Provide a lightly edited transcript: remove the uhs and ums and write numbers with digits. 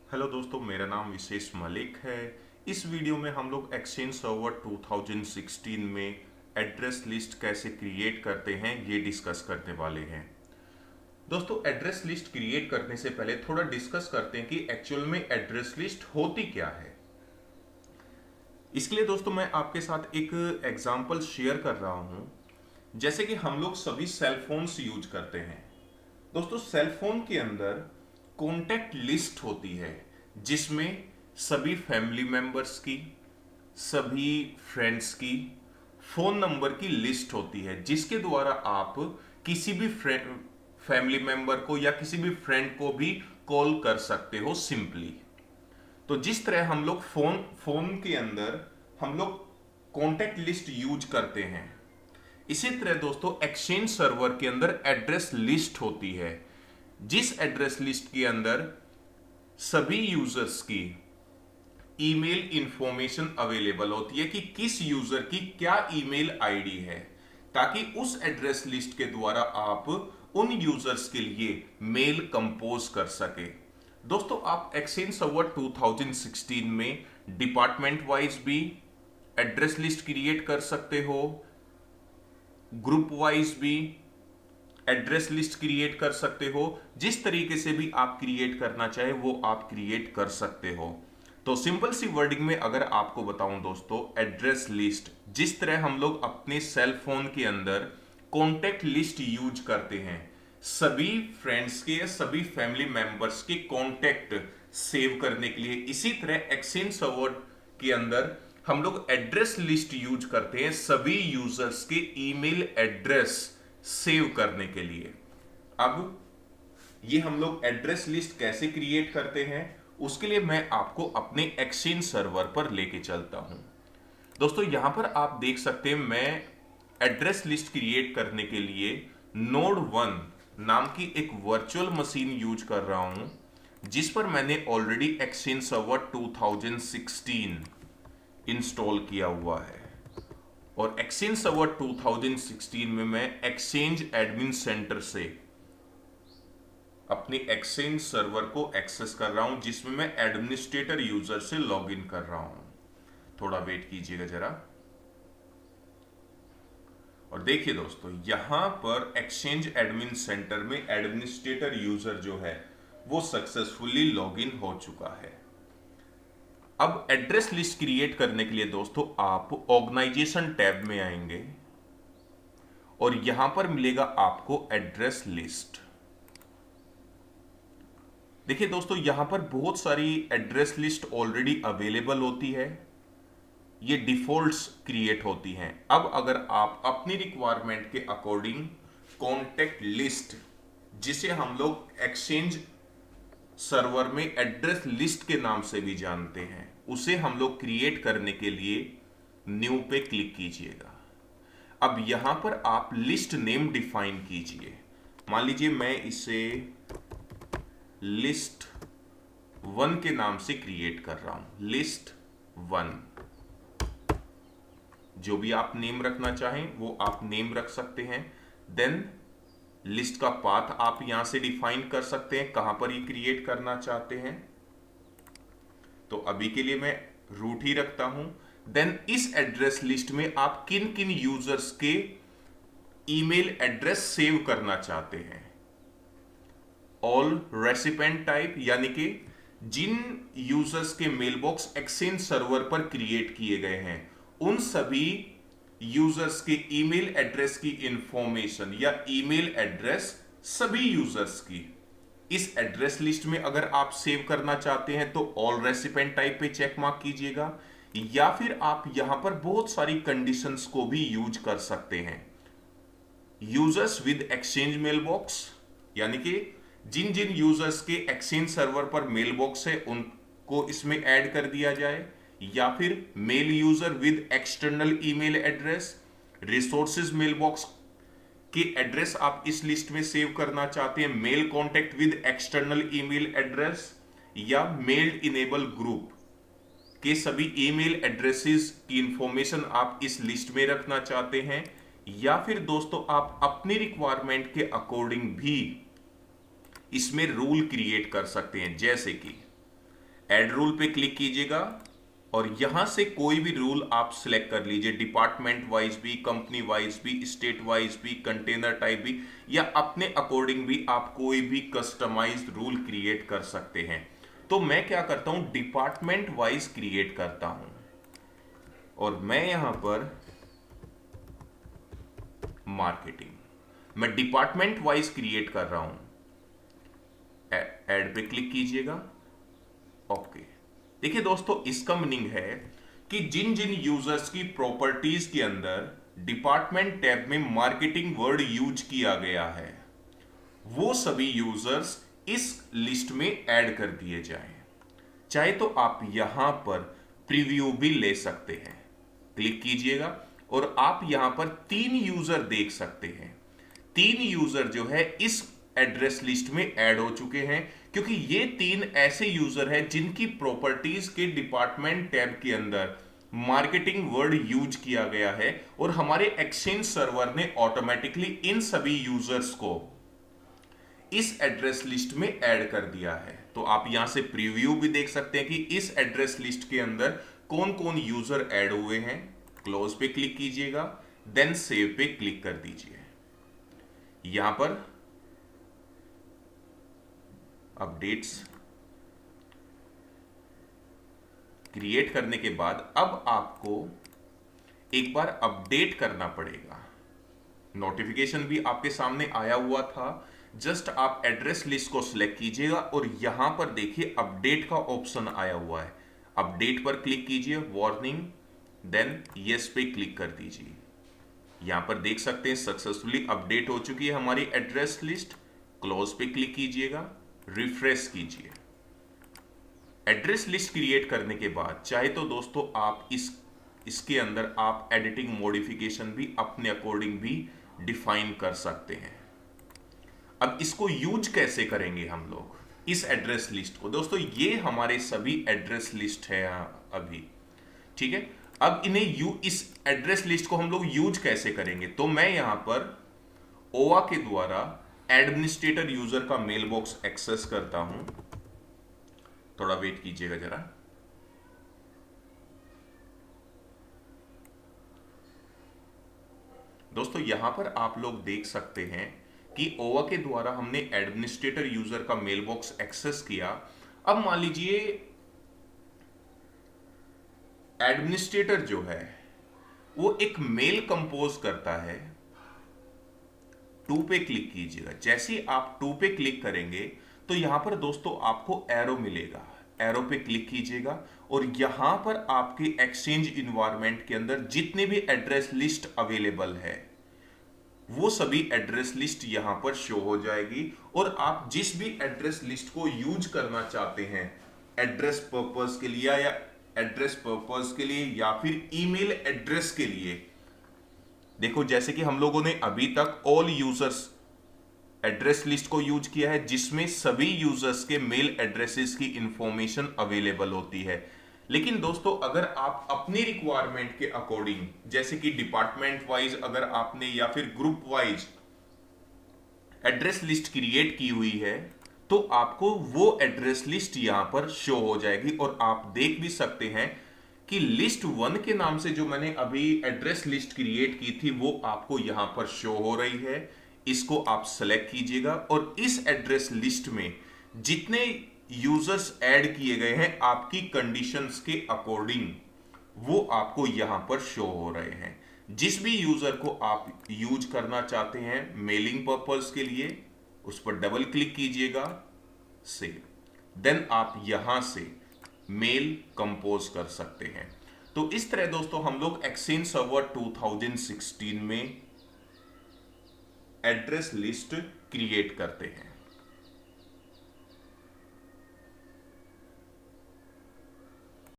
Hello दोस्तों, मेरा नाम विशेष मलिक है। इस वीडियो में हम लोग एक्सचेंज सर्वर 2016 में एड्रेस लिस्ट कैसे क्रिएट करते हैं ये डिस्कस करने वाले हैं। दोस्तों, एड्रेस लिस्ट क्रिएट करने से पहले थोड़ा डिस्कस करते हैं कि एक्चुअल में एड्रेस लिस्ट होती क्या है। इसके लिए दोस्तों मैं आपके साथ एक एग्जांपल शेयर कर रहा हूं। जैसे कि हम लोग सभी सेल फोन्स यूज करते हैं। दोस्तों, सेल फोन के अंदर कॉन्टैक्ट लिस्ट होती है जिसमें सभी फैमिली मेंबर्स की, सभी फ्रेंड्स की फोन नंबर की लिस्ट होती है, जिसके द्वारा आप किसी भी फैमिली मेंबर को या किसी भी फ्रेंड को भी कॉल कर सकते हो सिंपली। तो जिस तरह हम लोग फोन फोन के अंदर हम लोग कॉन्टैक्ट लिस्ट यूज करते हैं, इसी तरह दोस्तों एक्सचेंज सर्वर के अंदर एड्रेस लिस्ट होती है, जिस एड्रेस लिस्ट के अंदर सभी यूजर्स की ईमेल इंफॉर्मेशन अवेलेबल होती है कि किस यूजर की क्या ईमेल आईडी है, ताकि उस एड्रेस लिस्ट के द्वारा आप उन यूजर्स के लिए मेल कंपोज कर सके। दोस्तों, आप एक्सचेंज सर्वर 2016 में डिपार्टमेंट वाइज भी एड्रेस लिस्ट क्रिएट कर सकते हो, ग्रुप वाइज भी एड्रेस लिस्ट क्रिएट कर सकते हो। जिस तरीके से भी आप क्रिएट करना चाहे वो आप क्रिएट कर सकते हो। तो सिंपल सी वर्डिंग में अगर आपको बताऊं दोस्तों, एड्रेस लिस्ट जिस तरह हम लोग अपने सेल फोन के अंदर कॉन्टैक्ट लिस्ट यूज करते हैं, सभी फ्रेंड्स के, सभी फैमिली मेंबर्स के कॉन्टैक्ट सेव करने के लिए, इसी तरह एक्सचेंज सर्वर के अंदर हम लोग एड्रेस लिस्ट यूज करते हैं सभी यूजर्स के ईमेल एड्रेस सेव करने के लिए। अब ये हम लोग एड्रेस लिस्ट कैसे क्रिएट करते हैं, उसके लिए मैं आपको अपने एक्सचेंज सर्वर पर लेके चलता हूं। दोस्तों, यहां पर आप देख सकते हैं मैं एड्रेस लिस्ट क्रिएट करने के लिए नोड 1 नाम की एक वर्चुअल मशीन यूज कर रहा हूं, जिस पर मैंने ऑलरेडी एक्सचेंज सर्वर 2016 इंस्टॉल किया हुआ है। और एक्सचेंज सर्वर 2016 में मैं एक्सचेंज एडमिन सेंटर से अपने एक्सचेंज सर्वर को एक्सेस कर रहा हूं, जिसमें मैं एडमिनिस्ट्रेटर यूजर से लॉगिन कर रहा हूं। थोड़ा वेट कीजिएगा जरा। और देखिए दोस्तों, यहां पर एक्सचेंज एडमिन सेंटर में एडमिनिस्ट्रेटर यूजर जो है वो सक्सेसफुली लॉगिन हो चुका है। अब एड्रेस लिस्ट क्रिएट करने के लिए दोस्तों आप ऑर्गेनाइजेशन टैब में आएंगे और यहां पर मिलेगा आपको एड्रेस लिस्ट। देखिए दोस्तों, यहां पर बहुत सारी एड्रेस लिस्ट ऑलरेडी अवेलेबल होती है, ये डिफॉल्ट्स क्रिएट होती हैं। अब अगर आप अपनी रिक्वायरमेंट के अकॉर्डिंग कॉन्टैक्ट लिस्ट, जिसे हम लोग एक्सचेंज सर्वर में एड्रेस लिस्ट के नाम से भी जानते हैं, उसे हम लोग क्रिएट करने के लिए न्यू पे क्लिक कीजिएगा। अब यहां पर आप लिस्ट नेम डिफाइन कीजिए। मान लीजिए मैं इसे लिस्ट 1 के नाम से क्रिएट कर रहा हूं, लिस्ट 1। जो भी आप नेम रखना चाहें वो आप नेम रख सकते हैं। देन लिस्ट का पाथ आप यहां से डिफाइन कर सकते हैं, कहां पर ये क्रिएट करना चाहते हैं। तो अभी के लिए मैं रूट ही रखता हूं। देन इस एड्रेस लिस्ट में आप किन किन यूजर्स के ईमेल एड्रेस सेव करना चाहते हैं। ऑल रेसिपेंट टाइप, यानी कि जिन यूजर्स के मेलबॉक्स एक्सचेंज सर्वर पर क्रिएट किए गए हैं, उन सभी यूजर्स के ईमेल एड्रेस की इंफॉर्मेशन या ईमेल एड्रेस सभी यूजर्स की इस एड्रेस लिस्ट में अगर आप सेव करना चाहते हैं तो ऑल रेसिपेंट टाइप पे चेक मार्क कीजिएगा, या फिर आप यहां पर बहुत सारी कंडीशंस को भी यूज कर सकते हैं। यूजर्स विद एक्सचेंज मेलबॉक्स, यानी कि जिन जिन यूजर्स के एक्सचेंज सर्वर पर मेलबॉक्स है उनको इसमें ऐड कर दिया जाए, या फिर mail user with external email address, resources mailbox के एड्रेस आप इस लिस्ट में सेव करना चाहते हैं, mail contact with external email address, या मेल इनेबल ग्रुप के सभी ईमेल एड्रेसेस की इंफॉर्मेशन आप इस लिस्ट में रखना चाहते हैं, या फिर दोस्तों आप अपनी रिक्वायरमेंट के अकॉर्डिंग भी इसमें रूल क्रिएट कर सकते हैं। जैसे कि ऐड रूल पे क्लिक कीजिएगा और यहां से कोई भी रूल आप सिलेक्ट कर लीजिए, डिपार्टमेंट वाइज भी, कंपनी वाइज भी, स्टेट वाइज भी, कंटेनर टाइप भी, या अपने अकॉर्डिंग भी आप कोई भी कस्टमाइज्ड रूल क्रिएट कर सकते हैं। तो मैं क्या करता हूं, डिपार्टमेंट वाइज क्रिएट करता हूं और मैं यहां पर मार्केटिंग, मैं डिपार्टमेंट वाइज क्रिएट कर रहा हूं। ऐड पे क्लिक कीजिएगा, ओके। देखिए दोस्तों, इसका मीनिंग है कि जिन जिन यूजर्स की प्रॉपर्टीज के अंदर डिपार्टमेंट टैब में मार्केटिंग वर्ड यूज किया गया है, वो सभी यूजर्स इस लिस्ट में ऐड कर दिए जाएं। चाहे तो आप यहां पर प्रीव्यू भी ले सकते हैं, क्लिक कीजिएगा और आप यहां पर 3 यूजर देख सकते हैं। 3 यूजर जो है इस एड्रेस लिस्ट में ऐड हो चुके हैं, क्योंकि ये 3 ऐसे यूजर हैं जिनकी प्रॉपर्टीज के डिपार्टमेंट टैब के अंदर मार्केटिंग वर्ड यूज किया गया है और हमारे एक्सचेंज सर्वर ने ऑटोमेटिकली इन सभी यूजर्स को इस एड्रेस लिस्ट में ऐड कर दिया है। तो आप यहां से प्रीव्यू भी देख सकते हैं कि इस एड्रेस लिस्ट के अंदर कौन कौन यूजर ऐड हुए हैं। क्लोज पे क्लिक कीजिएगा, देन सेव पे क्लिक कर दीजिए। यहां पर अपडेट्स क्रिएट करने के बाद अब आपको एक बार अपडेट करना पड़ेगा। नोटिफिकेशन भी आपके सामने आया हुआ था, जस्ट आप एड्रेस लिस्ट को सिलेक्ट कीजिएगा और यहां पर देखिए अपडेट का ऑप्शन आया हुआ है। अपडेट पर क्लिक कीजिए, वार्निंग, देन यस पे क्लिक कर दीजिए। यहां पर देख सकते हैं सक्सेसफुली अपडेट हो चुकी है हमारी एड्रेस लिस्ट। क्लोज पे क्लिक कीजिएगा, रिफ्रेश कीजिए। एड्रेस लिस्ट क्रिएट करने के बाद चाहे तो दोस्तों आप इसके अंदर आप एडिटिंग मॉडिफिकेशन भी अपने अकॉर्डिंग भी डिफाइन कर सकते हैं। अब इसको यूज कैसे करेंगे हम लोग इस एड्रेस लिस्ट को? दोस्तों ये हमारे सभी एड्रेस लिस्ट है अभी, ठीक है। अब इन्हें इस एड्रेस लिस्ट को हम लोग यूज कैसे करेंगे? तो मैं यहां पर ओवा के द्वारा एडमिनिस्ट्रेटर यूजर का मेल बॉक्स एक्सेस करता हूं। थोड़ा वेट कीजिएगा जरा। दोस्तों यहां पर आप लोग देख सकते हैं कि ओवा के द्वारा हमने एडमिनिस्ट्रेटर यूजर का मेल बॉक्स एक्सेस किया। अब मान लीजिए एडमिनिस्ट्रेटर जो है वो एक मेल कंपोज करता है। 2 पे क्लिक कीजिएगा। जैसे ही आप 2 पे क्लिक करेंगे तो यहां पर दोस्तों आपको एरो मिलेगा। एरो पे क्लिक कीजिएगा और यहां पर आपके एक्सचेंज इन्वायरमेंट के अंदर जितने भी एड्रेस लिस्ट अवेलेबल है वो सभी एड्रेस लिस्ट यहां पर शो हो जाएगी और आप जिस भी एड्रेस लिस्ट को यूज करना चाहते हैं एड्रेस पर्पस के लिए या एड्रेस पर्पस के लिए या फिर ईमेल एड्रेस के लिए, देखो जैसे कि हम लोगों ने अभी तक ऑल यूजर्स एड्रेस लिस्ट को यूज किया है जिसमें सभी यूजर्स के मेल एड्रेसेस की इंफॉर्मेशन अवेलेबल होती है। लेकिन दोस्तों अगर आप अपनी रिक्वायरमेंट के अकॉर्डिंग, जैसे कि डिपार्टमेंट वाइज अगर आपने या फिर group wise address list create की हुई है तो आपको वो एड्रेस लिस्ट यहां पर शो हो जाएगी और आप देख भी सकते हैं कि लिस्ट 1 के नाम से जो मैंने अभी एड्रेस लिस्ट क्रिएट की थी वो आपको यहां पर शो हो रही है। इसको आप सेलेक्ट कीजिएगा और इस एड्रेस लिस्ट में जितने यूजर्स ऐड किए गए हैं आपकी कंडीशंस के अकॉर्डिंग वो आपको यहां पर शो हो रहे हैं। जिस भी यूजर को आप यूज करना चाहते हैं मेलिंग पर्पस के लिए उस पर डबल क्लिक कीजिएगा, सेव, देन आप यहां से मेल कंपोज कर सकते हैं। तो इस तरह दोस्तों हम लोग एक्सचेंज सर्वर 2016 में एड्रेस लिस्ट क्रिएट करते हैं।